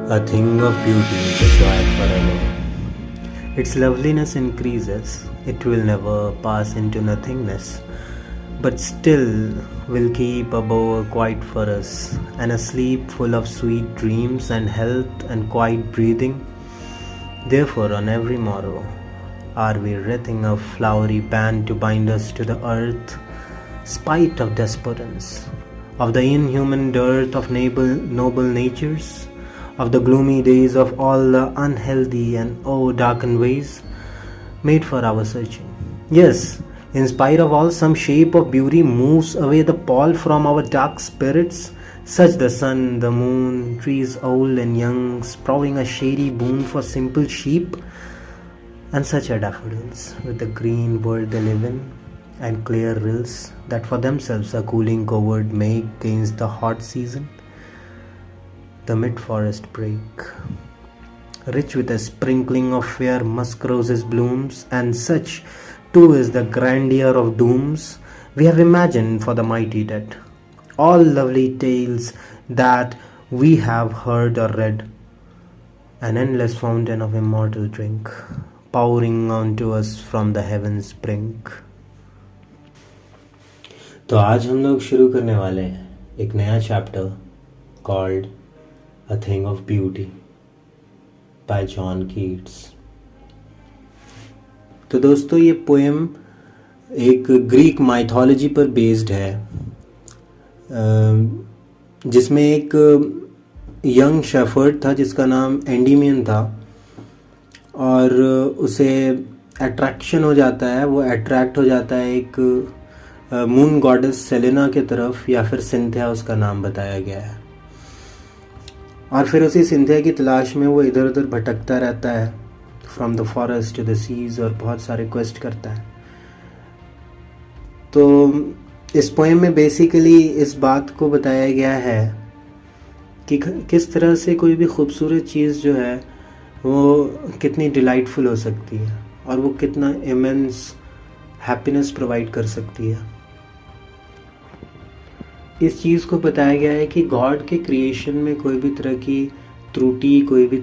A thing of beauty is a joy forever. Its loveliness increases, it will never pass into nothingness, but still will keep above a quiet for us, and a sleep full of sweet dreams and health and quiet breathing. Therefore, on every morrow, are we wreathing a flowery band to bind us to the earth, spite of despotence, of the inhuman dearth of noble natures, of the gloomy days of all the unhealthy and darkened ways, made for our searching. Yes, in spite of all, some shape of beauty moves away the pall from our dark spirits, such the sun, the moon, trees old and young, sprouting a shady boon for simple sheep, and such are daffodils, with the green world they live in, and clear rills that for themselves a cooling covert make against the hot season. The mid-forest brake, rich with a sprinkling of fair musk roses blooms, and such too is the grandeur of dooms we have imagined for the mighty dead. All lovely tales that we have heard or read, an endless fountain of immortal drink, pouring onto us from the heavens brink. तो आज हम लोग शुरू करने वाले हैं एक नया chapter called A Thing of Beauty by John Keats. तो दोस्तों ये पोएम एक ग्रीक माइथोलॉजी पर बेस्ड है, जिसमें एक यंग शेफर्ड था जिसका नाम एंडीमियन था, और उसे अट्रैक्शन हो जाता है, वो अट्रैक्ट हो जाता है एक मून गॉडेस सेलेना के तरफ, या फिर सिंथिया उसका नाम बताया गया है। और फिर उसी सिंथिया की तलाश में वो इधर उधर भटकता रहता है, from the forest to the seas, और बहुत सारे क्वेस्ट करता है। तो इस पोएम में बेसिकली इस बात को बताया गया है कि किस तरह से कोई भी खूबसूरत चीज़ जो है वो कितनी डिलाइटफुल हो सकती है, और वो कितना इमेंस हैप्पीनेस प्रोवाइड कर सकती है। इस चीज़ को बताया गया है कि गॉड के क्रिएशन में कोई भी तरह की त्रुटि, कोई भी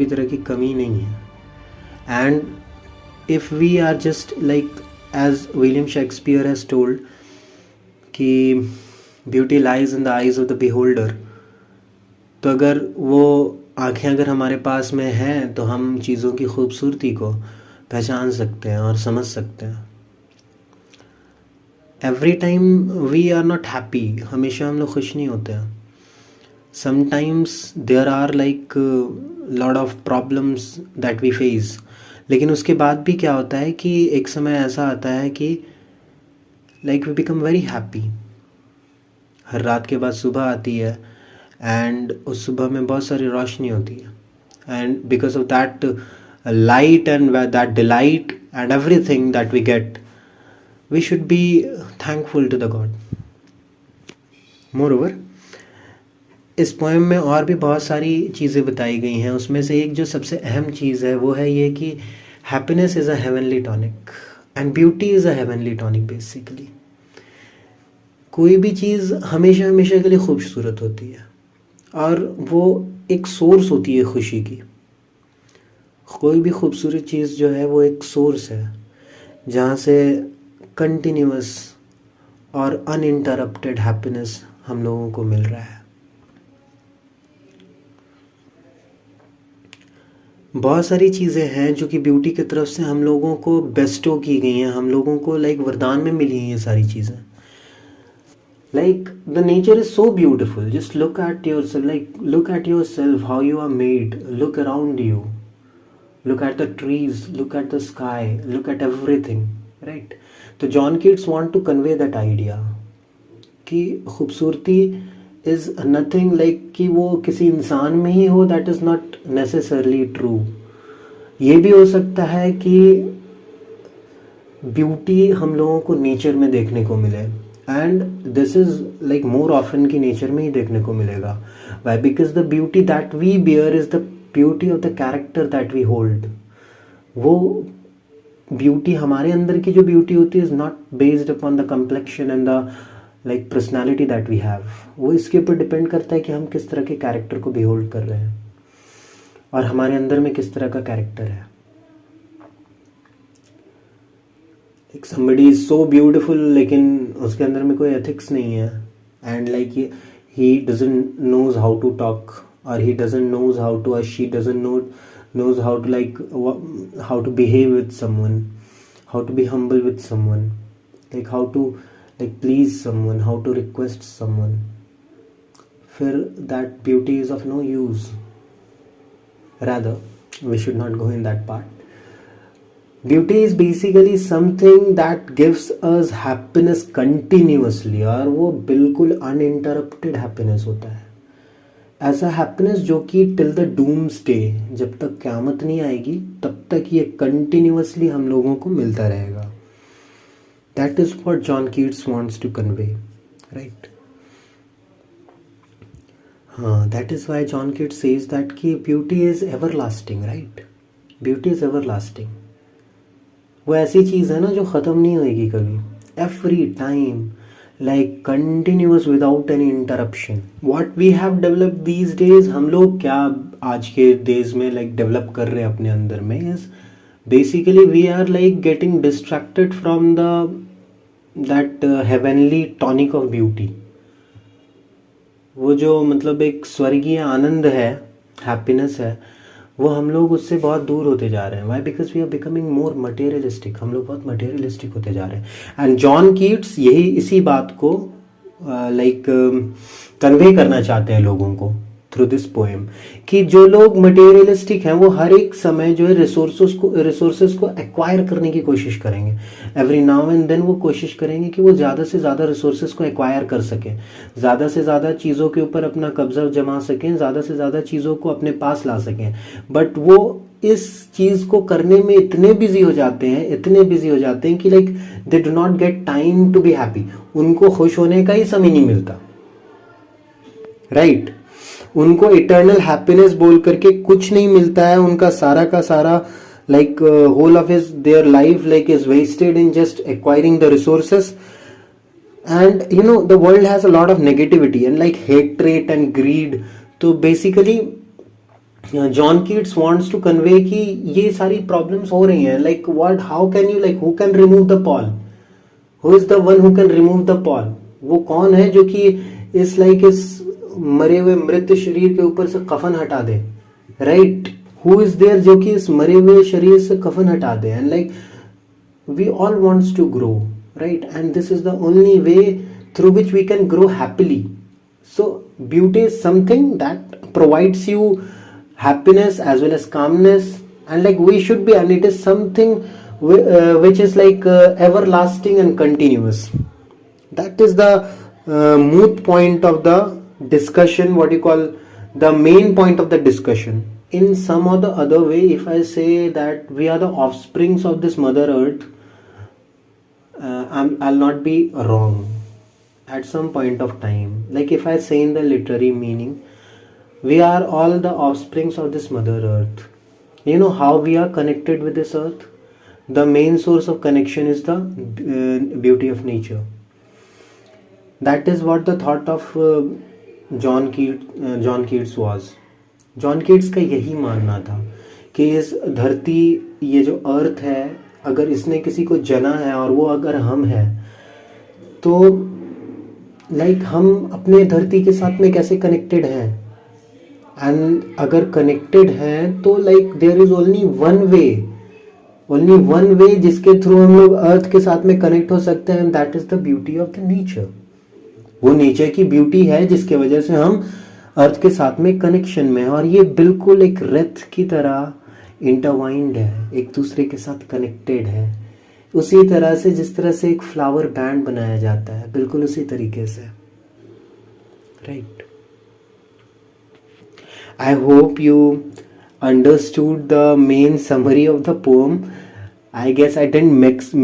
तरह की कमी नहीं है। And if we are just like as William Shakespeare has told कि beauty lies in the eyes of the beholder, तो अगर वो आँखें अगर हमारे पास में हैं तो हम चीज़ों की खूबसूरती को पहचान सकते हैं और समझ सकते हैं। Every time we are not happy, हमेशा हम लोग खुश नहीं होते हैं। Sometimes there are like lot of problems that we face, लेकिन उसके बाद भी क्या होता है कि एक समय ऐसा आता है कि like we become very happy. हर रात के बाद सुबह आती है, एंड उस सुबह में बहुत सारी रोशनी होती है, and because of that light and that delight and everything that we get, we should be thankful to the God. Moreover, इस पोएम में और भी बहुत सारी चीज़ें बताई गई हैं। उसमें से एक जो सबसे अहम चीज़ है वो है ये कि happiness is a heavenly tonic and beauty is a heavenly tonic. Basically कोई भी चीज़ हमेशा हमेशा के लिए खूबसूरत होती है, और वो एक सोर्स होती है खुशी की। कोई भी खूबसूरत चीज़ जो है वो एक सोर्स है जहाँ से कंटिन्यूअस और अनइंटरप्टेड हैप्पीनेस हम लोगों को मिल रहा है। बहुत सारी चीज़ें हैं जो कि ब्यूटी की तरफ से हम लोगों को बेस्टो की गई हैं, हम लोगों को लाइक वरदान में मिली हैं ये सारी चीज़ें। Like the nature is so beautiful. Just look at yourself, like look at yourself, how you are made. Look around you. Look at the trees, look at the sky, look at everything, right? तो John Keats want to convey that idea कि खूबसूरती is nothing like कि वो किसी इंसान में ही हो, that is not necessarily true. ये भी हो सकता है कि ब्यूटी हम लोगों को नेचर में देखने को मिले, and this is like more often कि नेचर में ही देखने को मिलेगा। Why? Because the beauty that we bear is the beauty of the character that we hold. वो ब्यूटी, हमारे अंदर की जो ब्यूटी होती है, is not based upon the complexion and the like personality that we have, वो इसके ऊपर डिपेंड करता है कि हम किस तरह के कैरेक्टर को बिहोल्ड कर रहे हैं और हमारे अंदर में किस तरह का कैरेक्टर है. Like somebody is so beautiful लेकिन उसके अंदर में कोई एथिक्स नहीं है, and like he doesn't knows how to talk, or he doesn't knows how to, or she doesn't knows how to like how to behave with someone, how to be humble with someone, like how to like please someone, how to request someone, फिर that beauty is of no use. Rather, we should not go in that part. Beauty is basically something that gives us happiness continuously, और वो बिल्कुल uninterrupted happiness होता है. ऐसा happiness जो कि till the doomsday, जब तक क़यामत नहीं आएगी तब तक ये continuously हम लोगों को मिलता रहेगा. That is what John Keats wants to convey, right? हाँ, that is why John Keats says that कि beauty is everlasting, right? Beauty is everlasting. वो ऐसी चीज़ है ना जो ख़त्म नहीं होएगी कभी, every time, like continuous without any interruption. What we have developed these days, हम लोग क्या आज के डेज में लाइक डेवलप कर रहे हैं अपने अंदर में, is basically we are like getting distracted from that heavenly tonic of beauty. वो जो मतलब एक स्वर्गीय आनंद है, हैप्पीनेस है, वो हम लोग उससे बहुत दूर होते जा रहे हैं. Why? Because we are becoming more materialistic. हम लोग बहुत मटेरियलिस्टिक होते जा रहे हैं. एंड जॉन कीट्स यही इसी बात को लाइक कन्वे करना चाहते हैं लोगों को थ्रू दिस पोएम, कि जो लोग मटेरियलिस्टिक हैं वो हर एक समय जो है रिसोर्सेज को एक्वायर करने की कोशिश करेंगे. एवरी नाउ एंड देन वो कोशिश करेंगे कि वो ज़्यादा से ज़्यादा रिसोर्सेज को एक्वायर कर सकें, ज़्यादा से ज़्यादा चीज़ों के ऊपर अपना कब्जा जमा सकें, ज़्यादा से ज़्यादा चीज़ों को अपने पास ला सकें. बट वो इस चीज़ को करने में इतने बिजी हो जाते हैं कि like they do not get time to be happy. उनको खुश होने का ही समय नहीं मिलता, राइट? उनको इटर्नल हैप्पीनेस बोल करके कुछ नहीं मिलता है. उनका सारा का सारा like whole of his their life like is wasted in just acquiring the resources. And you know the world has a lot of negativity and like hatred and greed. तो basically John Keats wants to convey कि ये सारी problems हो रही हैं. Like what, how can you, like who can remove the pall, who is the one who can remove the pall. वो कौन है जो कि इस लाइक इस मरे हुए मृत शरीर के ऊपर से कफन हटा दे, राइट? हु इज देयर जो कि इस मरे हुए शरीर से कफन हटा दे. And like we all wants to grow, right? And this is the only way through which we can grow happily. So beauty is something that provides you happiness as well as calmness, and like we should be, and it is something which is like everlasting and continuous. That is the moot point of the discussion, what you call the main point of the discussion. In some or the other way, if I say that we are the offsprings of this mother earth, I'll not be wrong at some point of time. Like if I say in the literary meaning, we are all the offsprings of this mother earth. You know how we are connected with this earth? The main source of connection is the beauty of nature. That is what the thought of John Keats was. John Keats का यही मानना था कि इस धरती, ये जो अर्थ है, अगर इसने किसी को जना है और वो अगर हम हैं, तो लाइक हम अपने धरती के साथ में कैसे कनेक्टेड हैं. एंड अगर कनेक्टेड हैं तो like there is only one way जिसके थ्रू हम लोग अर्थ के साथ में कनेक्ट हो सकते हैं, and that is the beauty of the nature. वो नेचर की ब्यूटी है जिसके वजह से हम अर्थ के साथ में कनेक्शन में हैं, और ये बिल्कुल एक रेथ की तरह इंटरवाइंड है, एक दूसरे के साथ कनेक्टेड है. उसी तरह से जिस तरह से एक फ्लावर बैंड बनाया जाता है, बिल्कुल उसी तरीके से, right? I hope you understood the main summary of the poem. I guess I didn't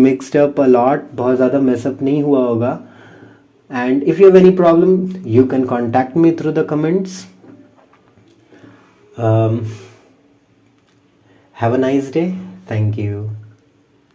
mixed up a lot. बहुत ज़्यादा mess up नहीं हुआ होगा. And if you have any problem, you can contact me through the comments. Have a nice day. Thank you.